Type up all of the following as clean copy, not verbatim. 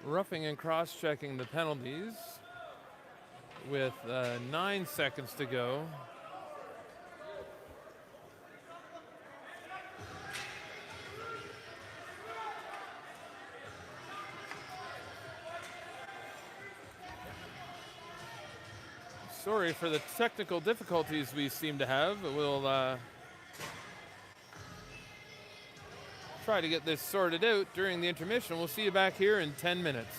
roughing and cross-checking the penalties with 9 seconds to go. Sorry for the technical difficulties we seem to have. We'll try to get this sorted out during the intermission. We'll see you back here in 10 minutes.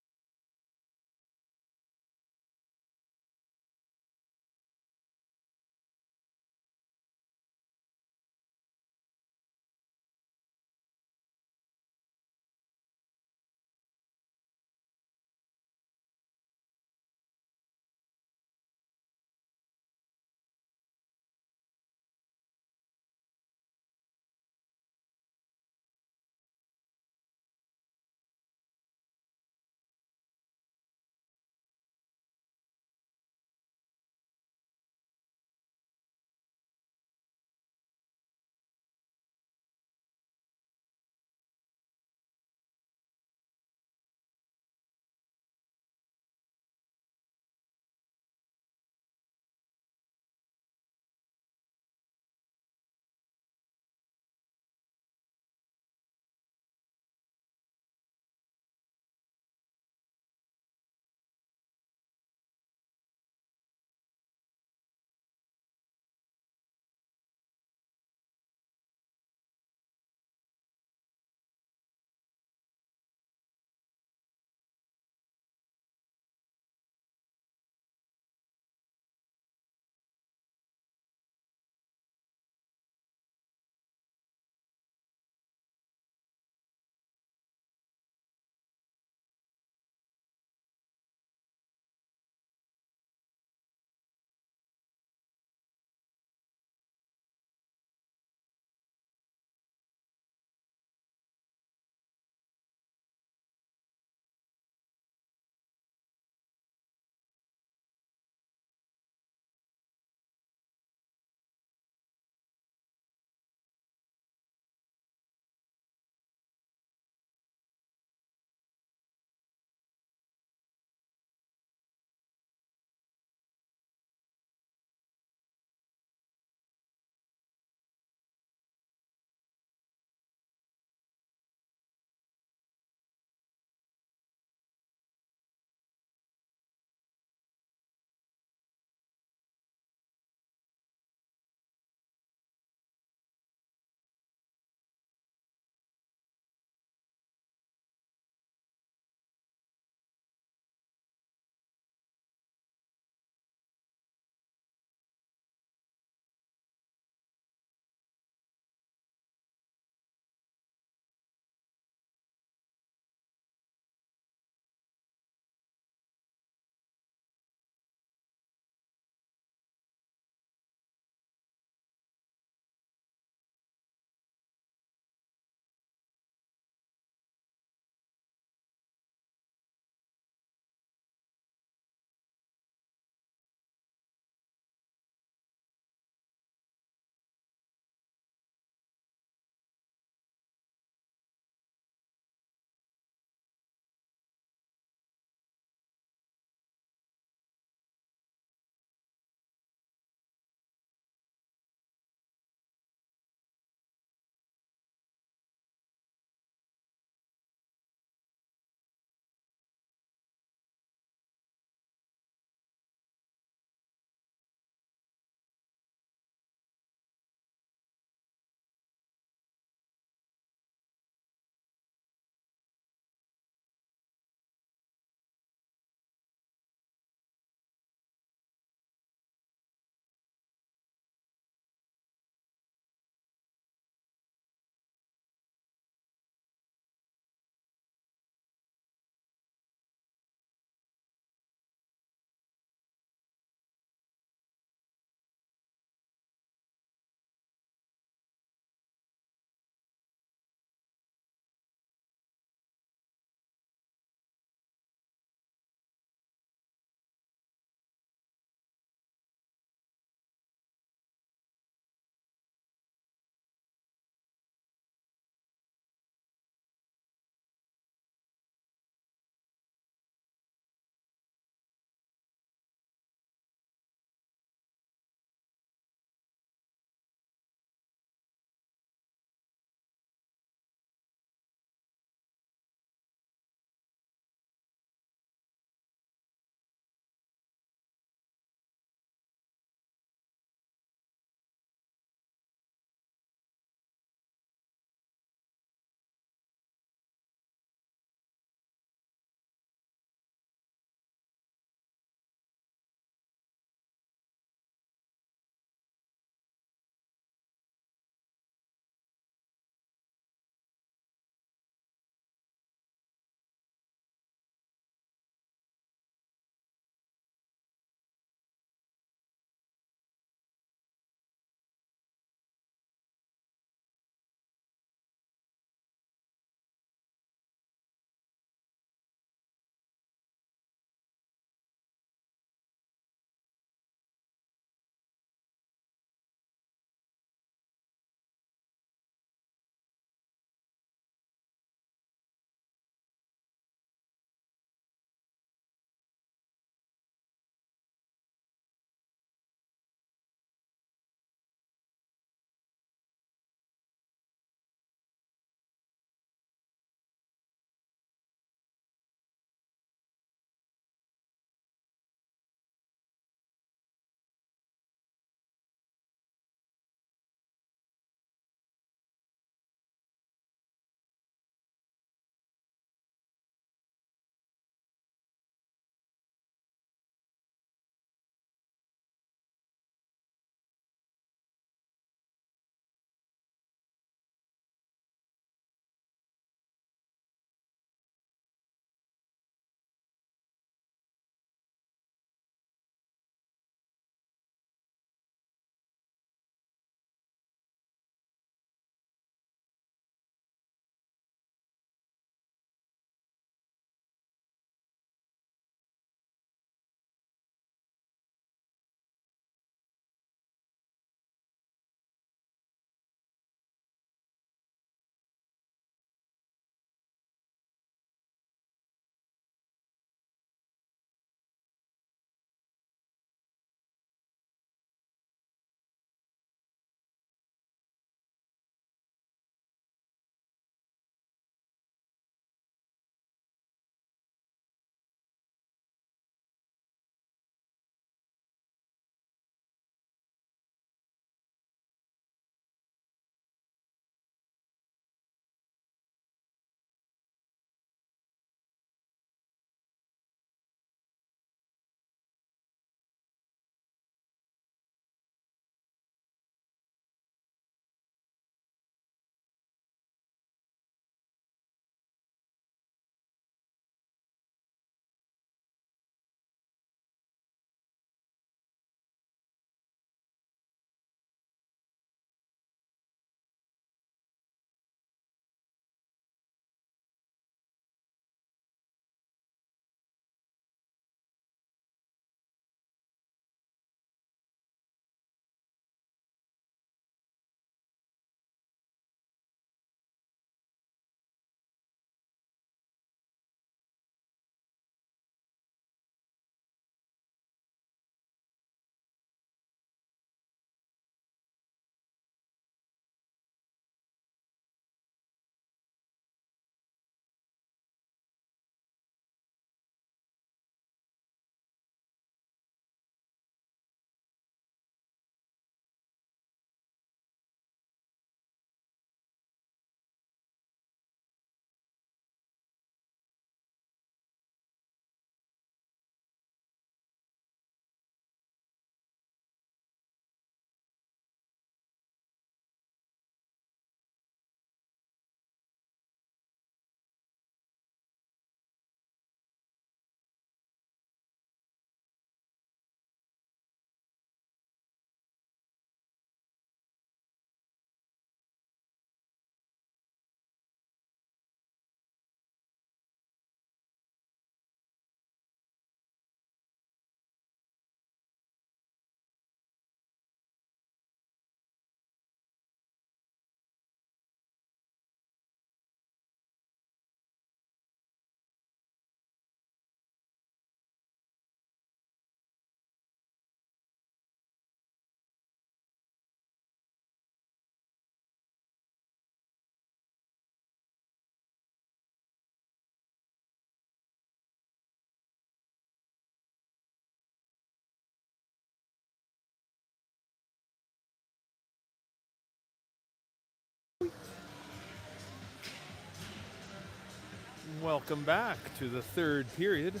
Welcome back to the third period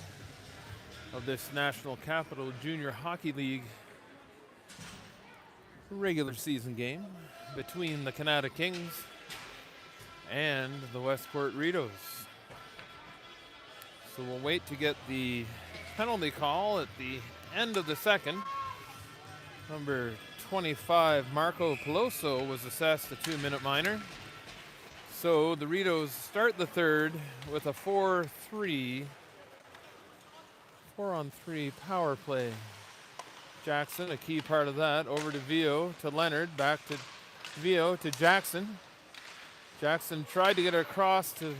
of this National Capital Junior Hockey League regular season game between the Canada Kings and the Westport Rideaus. So we'll wait to get the penalty call at the end of the second. Number 25, Marco Peloso, was assessed a 2-minute minor. So the Rideaus start the third with a 4-3, 4-on-3 power play. Jackson, a key part of that, over to Vio, to Leonard, back to Vio, to Jackson. Jackson tried to get it across to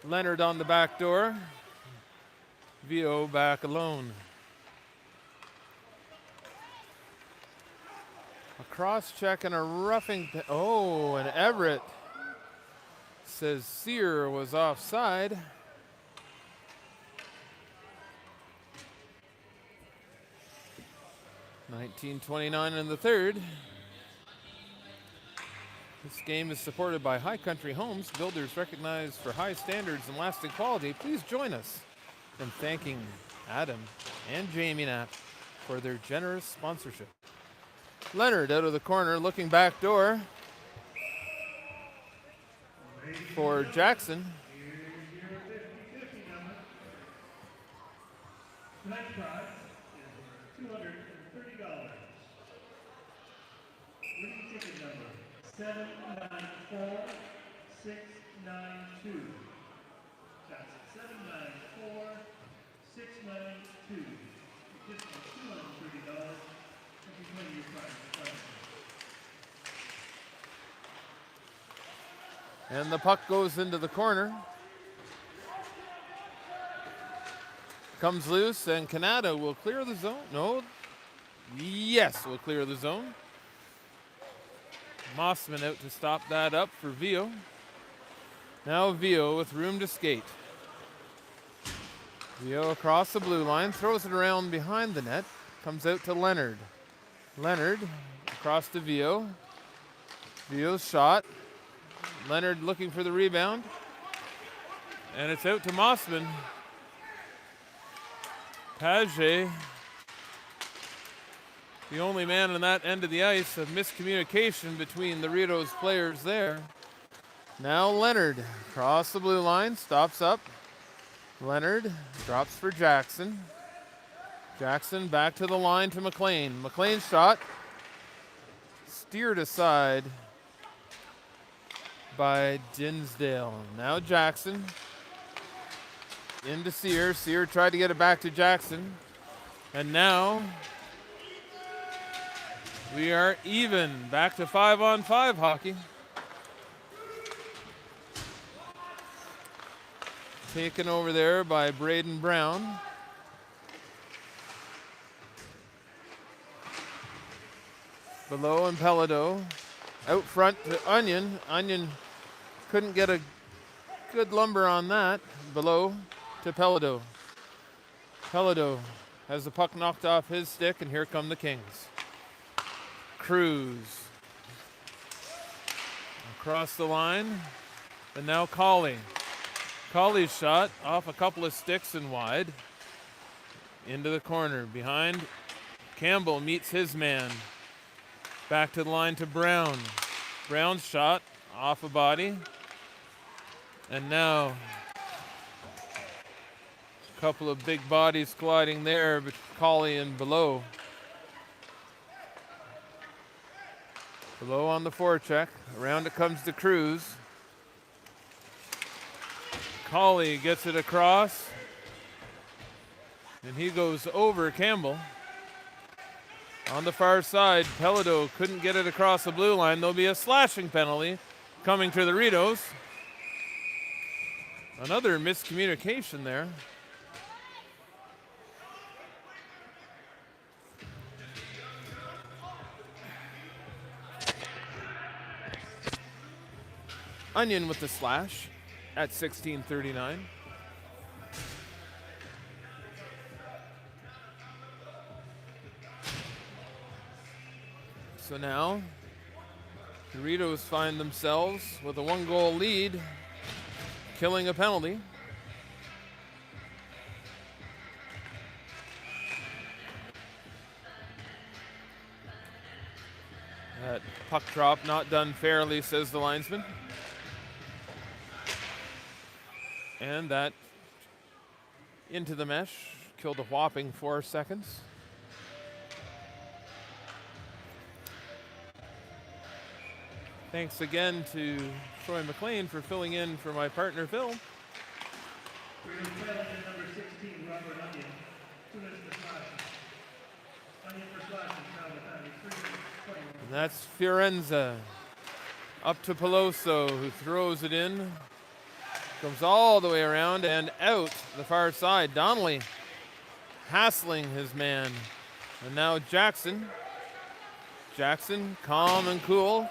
Leonard on the back door. Vio back alone. A cross check and a roughing. Oh, and Everett says Sear was offside. $19:29 in the third. This game is supported by High Country Homes, builders recognized for high standards and lasting quality. Please join us in thanking Adam and Jamie Knapp for their generous sponsorship. Leonard out of the corner, looking back door for Jackson. Tonight's prize is $230. Winning ticket number 794692. That's 794692. Just for $230. If you win your prize. And the puck goes into the corner. Comes loose, and Canada will clear the zone. No. Yes, will clear the zone. Mossman out to stop that up for Vio. Now Vio with room to skate. Vio across the blue line, throws it around behind the net. Comes out to Leonard. Leonard across to Vio. Vio's shot. Leonard looking for the rebound. And it's out to Mossman. Page, the only man on that end of the ice, of miscommunication between the Rideaus players there. Now Leonard across the blue line, stops up. Leonard drops for Jackson. Jackson back to the line to McLean. McLean's shot steered aside by Dinsdale. Now Jackson into Sear. Sear tried to get it back to Jackson. And now we are even. Back to 5-on-5 hockey. Taken over there by Braden Brown. Below and Pelado. Out front to Onion. Onion couldn't get a good lumber on that. Below to Pelado. Pelado has the puck knocked off his stick, and here come the Kings. Cruz across the line, and now Colley. Colley's shot off a couple of sticks and wide. Into the corner, behind. Campbell meets his man. Back to the line to Brown. Brown's shot off a body. And now a couple of big bodies colliding there, but Colley and Below. Below on the forecheck. Around it comes to Cruz. Colley gets it across. And he goes over Campbell. On the far side, Pelado couldn't get it across the blue line. There'll be a slashing penalty coming to the Rideaus. Another miscommunication there. Onion with the slash at 16:39. So now the Rideaus find themselves with a 1-goal lead. killing a penalty. That puck drop not done fairly, says the linesman. And that into the mesh, killed a whopping 4 seconds. Thanks again to Troy McLean for filling in for my partner Phil. Number 16, Robert Onion. 2 minutes for slashing. Onion for slashing. Now the time is 3:21. And that's Fiorenza. Up to Peloso, who throws it in. Comes all the way around and out the far side. Donnelly hassling his man. And now Jackson. Jackson, calm and cool.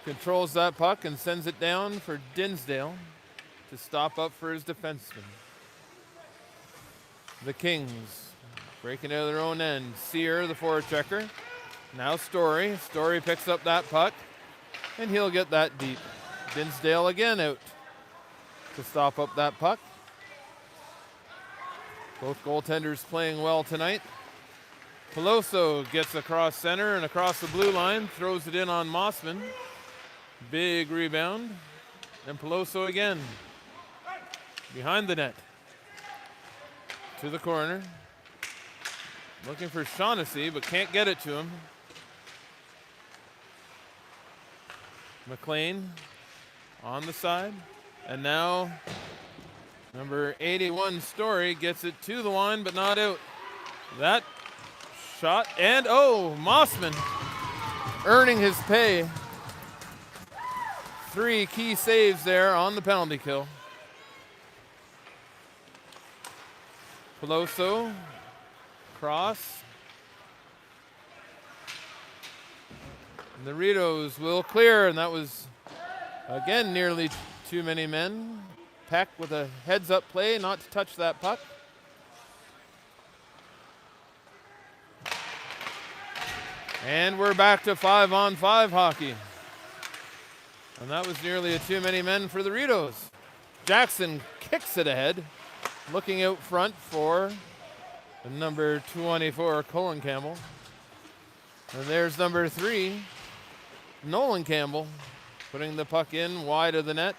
Controls that puck and sends it down for Dinsdale to stop up for his defenseman. The Kings breaking out of their own end. Sear, the forechecker. Now Story. Story picks up that puck, and he'll get that deep. Dinsdale again out to stop up that puck. Both goaltenders playing well tonight. Peloso gets across center and across the blue line, throws it in on Mossman. Big rebound. And Peloso again. Behind the net. To the corner. Looking for Shaughnessy, but can't get it to him. McLean on the side. And now number 81 Story gets it to the line, but not out. That shot, and Mossman earning his pay. 3 key saves there on the penalty kill. Peloso, cross. And the Rideaus will clear, and that was, again, nearly too many men. Peck with a heads-up play not to touch that puck. And we're back to 5-on-5 hockey. And that was nearly a too many men for the Rideaus. Jackson kicks it ahead, looking out front for the number 24, Colin Campbell. And there's number 3, Nolan Campbell, putting the puck in wide of the net.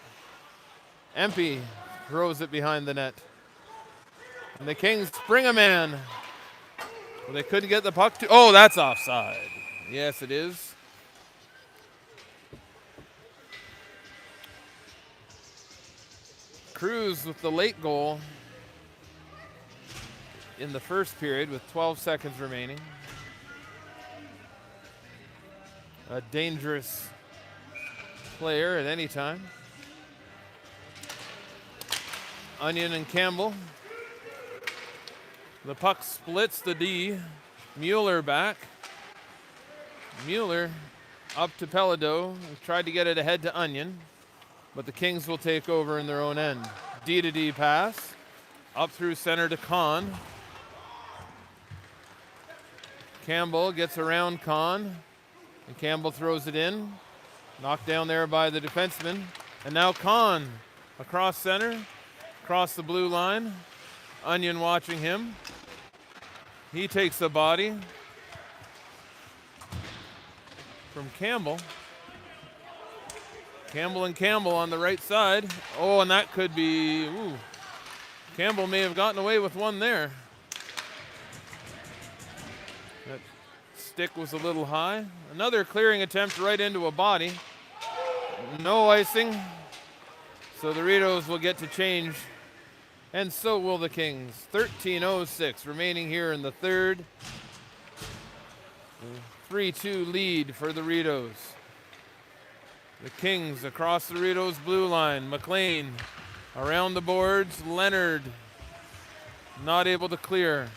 Empey throws it behind the net. And the Kings spring a man. Well, they couldn't get the puck to. Oh, that's offside. Yes, it is. Cruz with the late goal in the first period with 12 seconds remaining. A dangerous player at any time. Onion and Campbell. The puck splits the D. Mueller back. Mueller up to Pelado. Tried to get it ahead to Onion, but the Kings will take over in their own end. D to D pass. Up through center to Kahn. Campbell gets around Kahn, and Campbell throws it in. Knocked down there by the defenseman. And now Kahn across center, across the blue line. Onion watching him. He takes the body from Campbell. Campbell and Campbell on the right side. Oh, and that could be, Campbell may have gotten away with one there. That stick was a little high. Another clearing attempt right into a body. No icing. So the Rideaus will get to change, and so will the Kings. 13:06 remaining here in the third. 3-2 lead for the Rideaus. The Kings across the Rideaus blue line. McLean around the boards. Leonard not able to clear.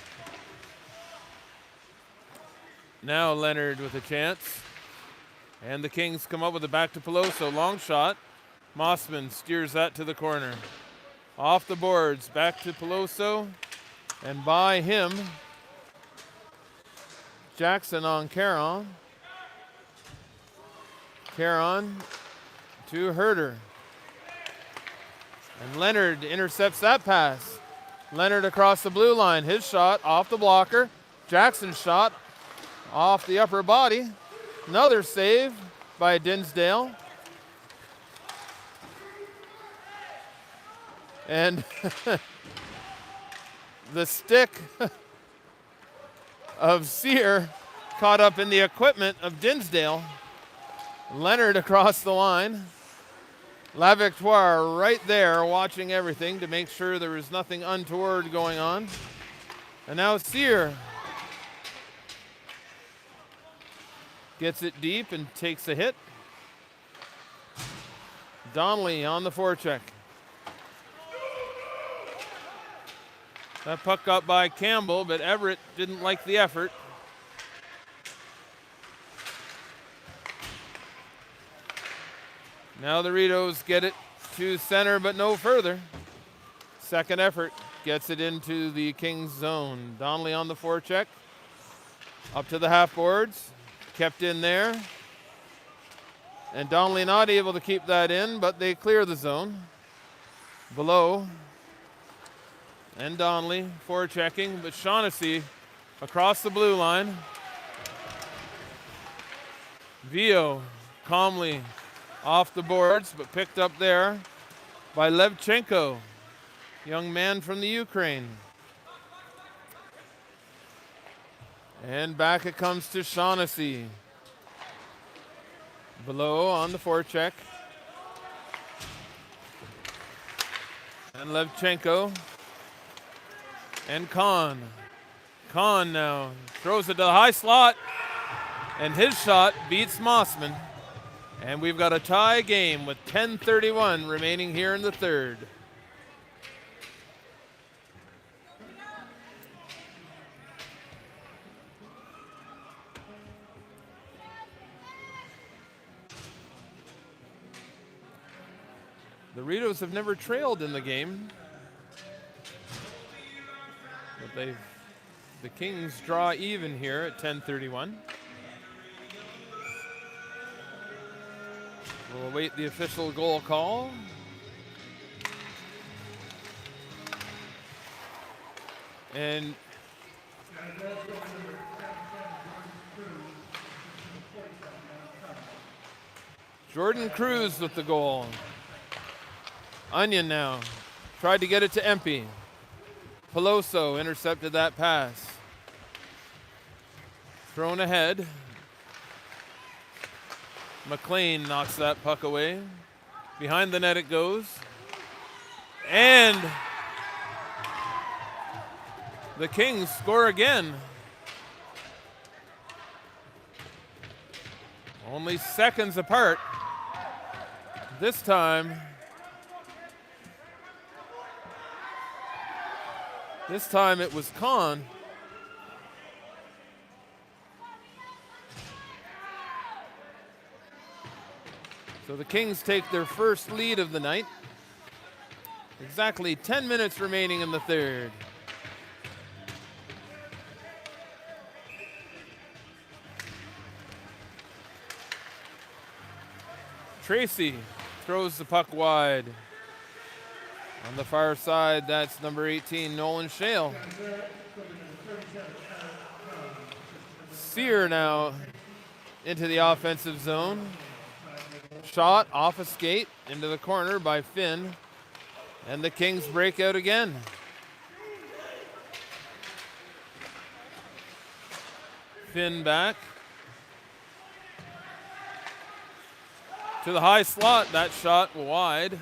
Now Leonard with a chance. And the Kings come up with it back to Peloso. Long shot. Mossman steers that to the corner. Off the boards, back to Peloso. And by him, Jackson on Caron. Caron to Herder. And Leonard intercepts that pass. Leonard across the blue line. His shot off the blocker. Jackson's shot off the upper body. Another save by Dinsdale. And the stick of Sear caught up in the equipment of Dinsdale. Leonard across the line. La Victoire right there watching everything to make sure there was nothing untoward going on. And now Sear gets it deep and takes a hit. Donnelly on the forecheck. That puck got by Campbell, but Everett didn't like the effort. Now the Rideaus get it to center, but no further. Second effort gets it into the Kings zone. Donnelly on the forecheck. Up to the half boards. Kept in there. And Donnelly not able to keep that in, but they clear the zone. Below. And Donnelly forechecking, but Shaughnessy across the blue line. Vio calmly off the boards, but picked up there by Levchenko, young man from the Ukraine. And back it comes to Shaughnessy. Below on the forecheck. And Levchenko. And Kahn. Kahn now throws it to the high slot. And his shot beats Mossman. And we've got a tie game with 10:31 remaining here in the third. The Rideaus have never trailed in the game. But the Kings draw even here at 10:31. We'll await the official goal call. And Jordan Cruz with the goal. Onion now tried to get it to Empey. Peloso intercepted that pass. Thrown ahead. McLean knocks that puck away. Behind the net it goes. And the Kings score again. Only seconds apart. This time it was Kahn. So the Kings take their first lead of the night. Exactly 10 minutes remaining in the third. Tracy throws the puck wide. On the far side, that's number 18, Nolan Shale. Sear now into the offensive zone. Shot off a skate into the corner by Finn. And the Kings break out again. Finn back. To the high slot, that shot wide.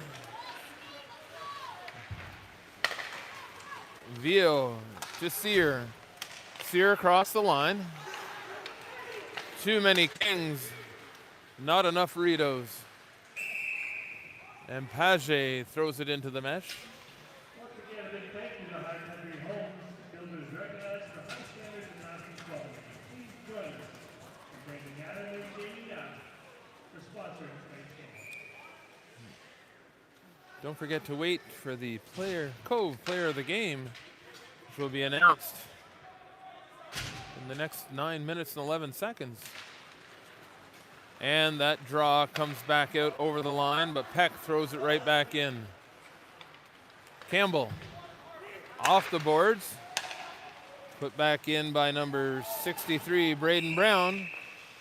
Vio to Sear. Sear across the line. Too many Kings, not enough Rideaus. And Paget throws it into the mesh. Once again, a big thank you to High Country Homes. Builders recognize the high standards of mountain quality. Please join us in bringing Adam and Jamie down for sponsoring tonight's game. Don't forget to wait for the Cove Player of the Game, which will be announced in the next 9 minutes and 11 seconds. And that draw comes back out over the line, but Peck throws it right back in. Campbell off the boards. Put back in by number 63, Braden Brown.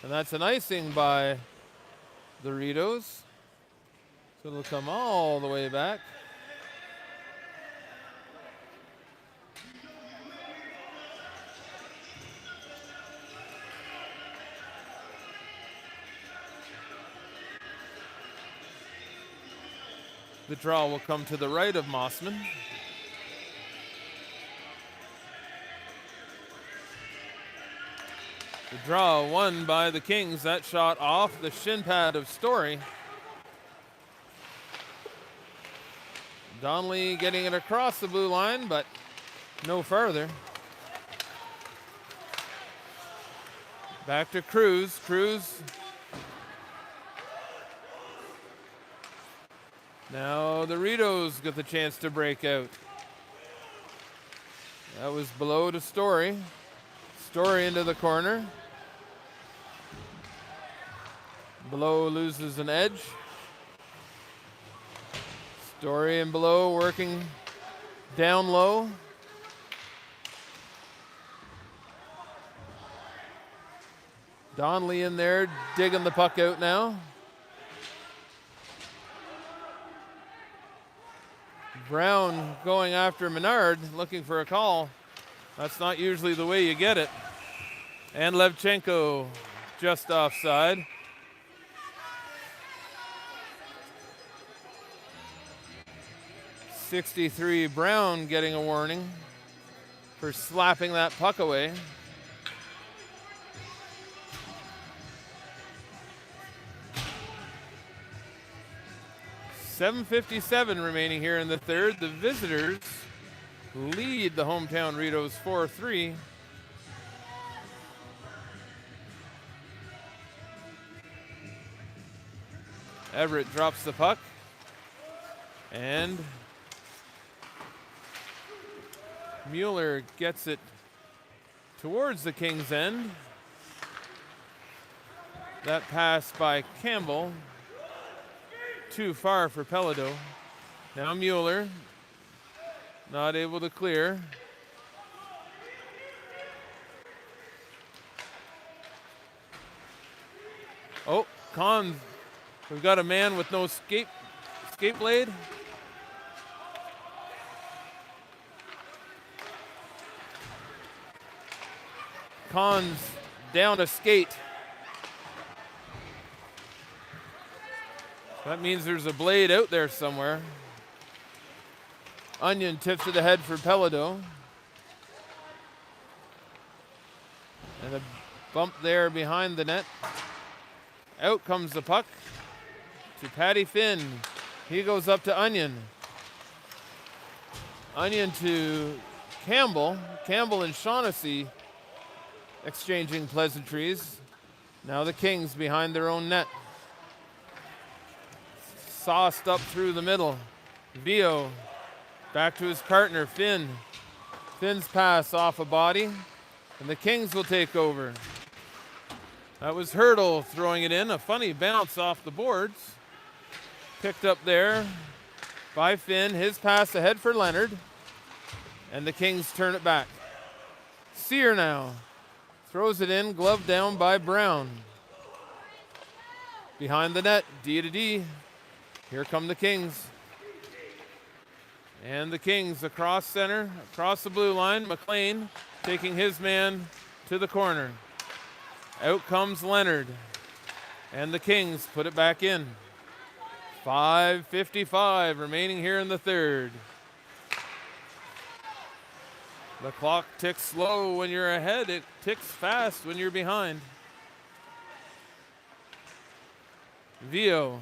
And that's an icing by the Rideaus. So it'll come all the way back. The draw will come to the right of Mossman. The draw won by the Kings. That shot off the shin pad of Story. Donnelly getting it across the blue line, but no farther. Back to Cruz. Cruz. Now the Rideaus get the chance to break out. That was below to Story. Story into the corner. Below loses an edge. Story and Below working down low. Donnelly in there digging the puck out now. Brown going after Menard, looking for a call. That's not usually the way you get it. And Levchenko just offside. .63 Brown getting a warning for slapping that puck away. .757 remaining here in the third. The visitors lead the hometown Rideaus 4-3. Everett drops the puck. And Mueller gets it towards the Kings' end. That pass by Campbell. Too far for Pelado. Now Mueller. Not able to clear. Oh, Kahn. We've got a man with no skate blade. Kahn's down a skate. That means there's a blade out there somewhere. Onion tips it ahead for Pelado. And a bump there behind the net. Out comes the puck to Patty Finn. He goes up to Onion. Onion to Campbell. Campbell and Shaughnessy exchanging pleasantries. Now the Kings behind their own net. Sauced up through the middle. Vio back to his partner, Finn. Finn's pass off a body, and the Kings will take over. That was Hurdle throwing it in. A funny bounce off the boards. Picked up there by Finn. His pass ahead for Leonard, and the Kings turn it back. Sear now throws it in, glove down by Brown. Behind the net, D to D. Here come the Kings. And the Kings across center, across the blue line. McLean taking his man to the corner. Out comes Leonard. And the Kings put it back in. 5:55 remaining here in the third. The clock ticks slow when you're ahead. It ticks fast when you're behind. Vio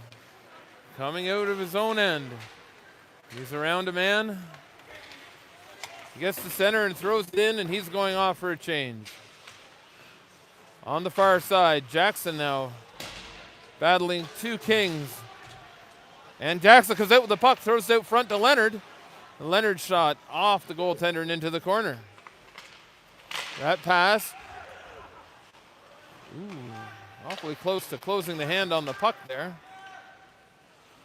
coming out of his own end. He's around a man. He gets to center and throws it in, and he's going off for a change. On the far side, Jackson now battling two Kings. And Jackson comes out with the puck, throws it out front to Leonard. Leonard shot off the goaltender and into the corner. That pass. Awfully close to closing the hand on the puck there.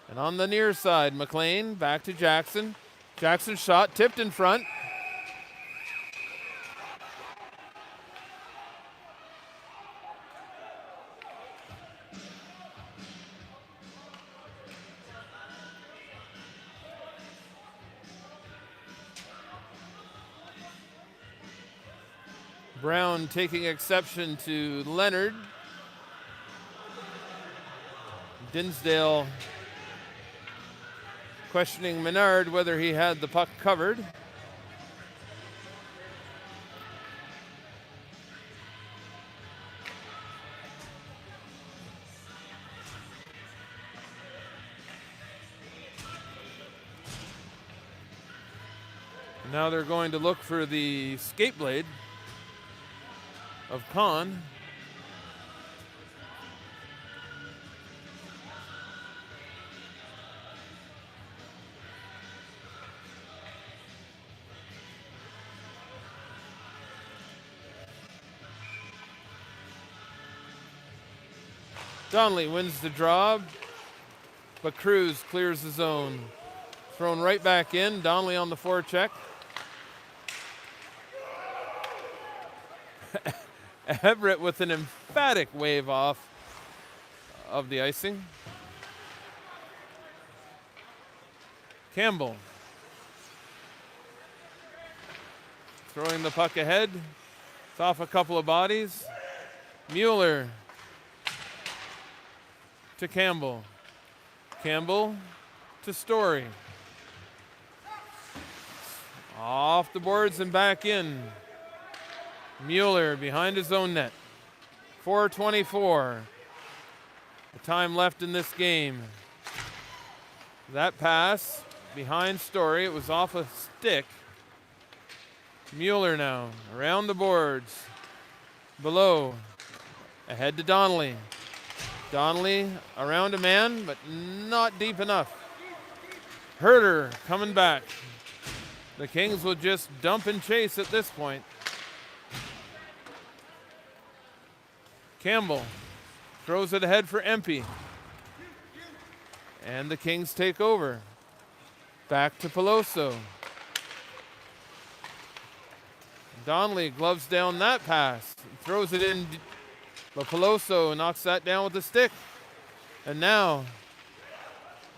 And on the near side, McLean back to Jackson. Jackson's shot tipped in front. Brown taking exception to Leonard. Dinsdale questioning Menard whether he had the puck covered. Now they're going to look for the skate blade of Kahn. Donnelly wins the draw, but Cruz clears the zone. Thrown right back in. Donnelly on the forecheck. Everett with an emphatic wave off of the icing. Campbell throwing the puck ahead. It's off a couple of bodies. Mueller to Campbell. Campbell to Story. Off the boards and back in. Mueller behind his own net. 4:24. The time left in this game. That pass behind Story. It was off a stick. Mueller now around the boards. Below. Ahead to Donnelly. Donnelly around a man, but not deep enough. Herter coming back. The Kings will just dump and chase at this point. Campbell throws it ahead for Empey. And the Kings take over. Back to Peloso. Donnelly gloves down that pass. Throws it in, but Peloso knocks that down with the stick. And now,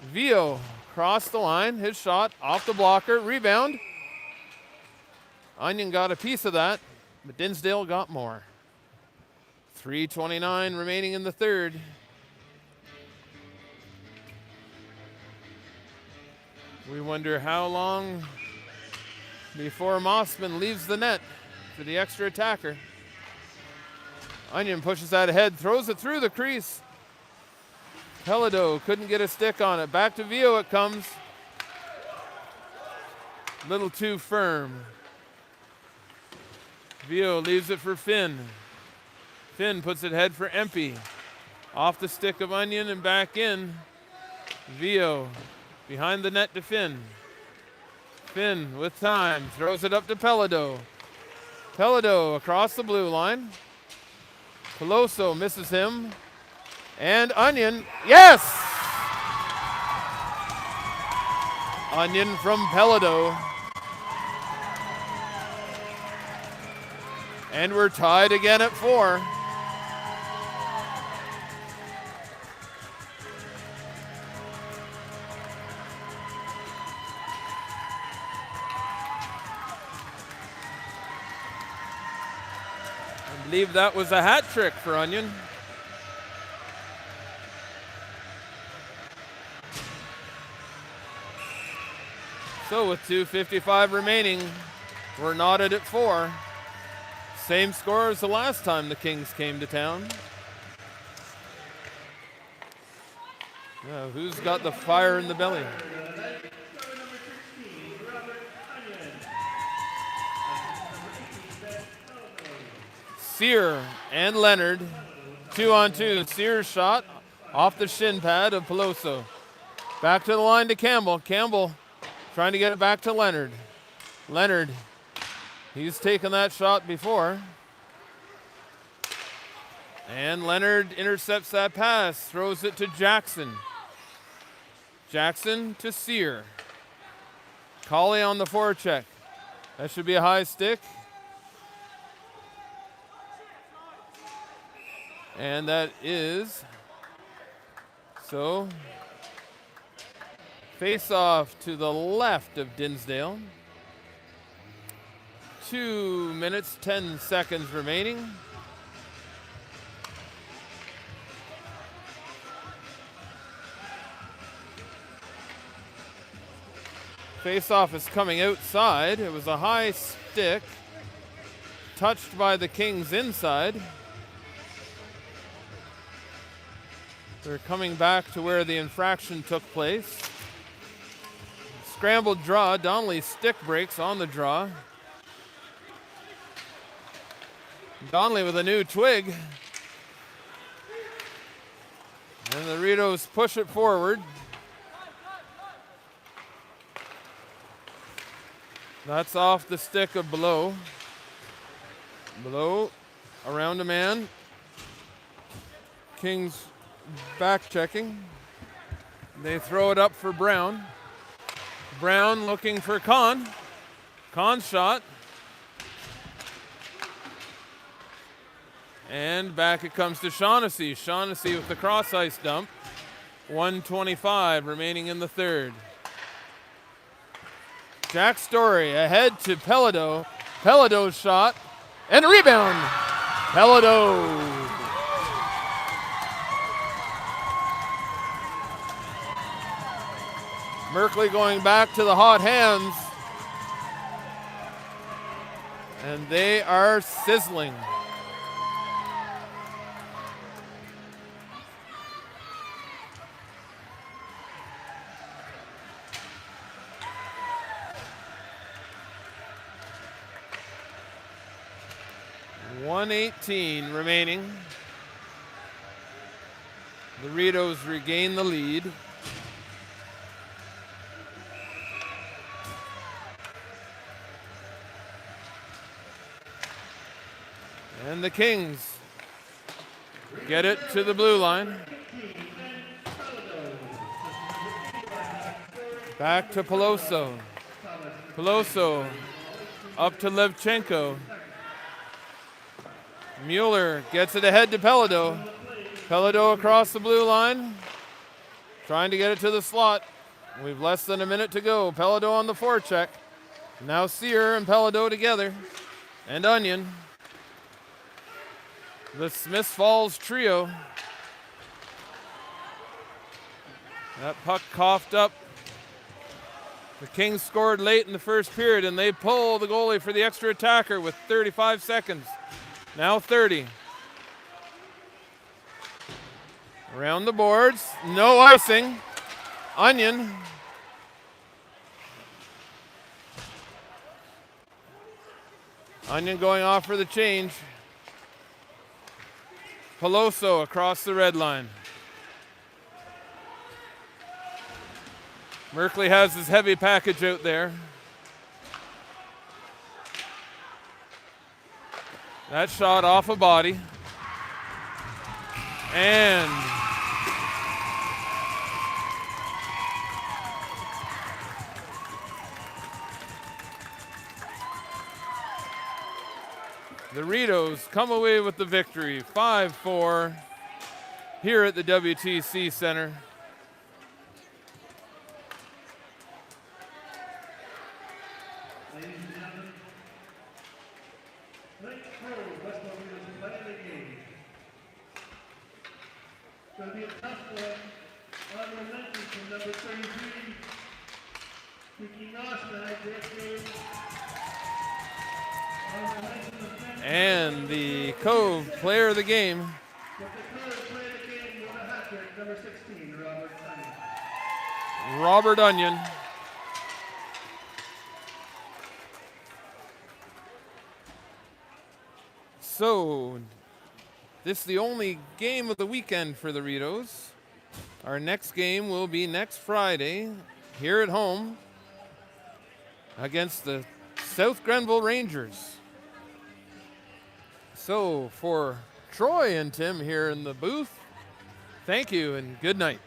Vio crossed the line. His shot off the blocker. Rebound. Onion got a piece of that, but Dinsdale got more. 3:29 remaining in the third. We wonder how long before Mossman leaves the net for the extra attacker. Onion pushes that ahead, throws it through the crease. Pelado couldn't get a stick on it. Back to Vio it comes. Little too firm. Vio leaves it for Finn. Finn puts it ahead for Empey. Off the stick of Onion and back in. Vio behind the net to Finn. Finn with time, throws it up to Pelado. Pelado across the blue line. Peloso misses him. And Onion, yes! Onion from Pelado. And we're tied again at 4. I believe that was a hat trick for Onion. So with 2:55 remaining, we're knotted at 4. Same score as the last time the Kings came to town. Now, who's got the fire in the belly? Sear and Leonard, 2-on-2. Sear's shot off the shin pad of Peloso. Back to the line to Campbell. Campbell trying to get it back to Leonard. Leonard, he's taken that shot before. And Leonard intercepts that pass, throws it to Jackson. Jackson to Sear. Colley on the forecheck. That should be a high stick. And that is. So, face off to the left of Dinsdale. 2 minutes, 10 seconds remaining. Face-off is coming outside. It was a high stick, touched by the Kings inside. They're coming back to where the infraction took place. Scrambled draw. Donnelly's stick breaks on the draw. Donnelly with a new twig. And the Rideaus push it forward. That's off the stick of Below. Below around a man. Kings back checking. They throw it up for Brown. Brown looking for Kahn. Kahn's shot. And back it comes to Shaughnessy. Shaughnessy with the cross ice dump. 1:25 remaining in the third. Jack Story ahead to Pelado. Pelado's shot. And a rebound. Pelado. Merkley going back to the hot hands. And they are sizzling. .118 remaining. The Rideaus regain the lead. And the Kings get it to the blue line. Back to Peloso. Peloso up to Levchenko. Mueller gets it ahead to Pelado. Pelado across the blue line. Trying to get it to the slot. We've less than a minute to go. Pelado on the forecheck. Now Sear and Pelado together. And Onion. The Smith Falls trio. That puck coughed up. The Kings scored late in the first period, and they pull the goalie for the extra attacker with 35 seconds. Now 30. Around the boards. No icing. Onion. Onion going off for the change. Peloso across the red line. Merkley has his heavy package out there. That shot off a body. And the Rideaus come away with the victory, 5-4, here at the WTC Center. Ladies and gentlemen, tonight's crew, Westport Rideaus playing the game. It's going to be a tough one. Honorable mention from number 33, Kiki Noshna, great game. And the Cove player of the game. With the Cove player of the game, with a hat trick, number 16, Robert Onion. Robert Onion. So, this is the only game of the weekend for the Rideaus. Our next game will be next Friday here at home against the South Grenville Rangers. So, for Troy and Tim here in the booth, thank you and good night.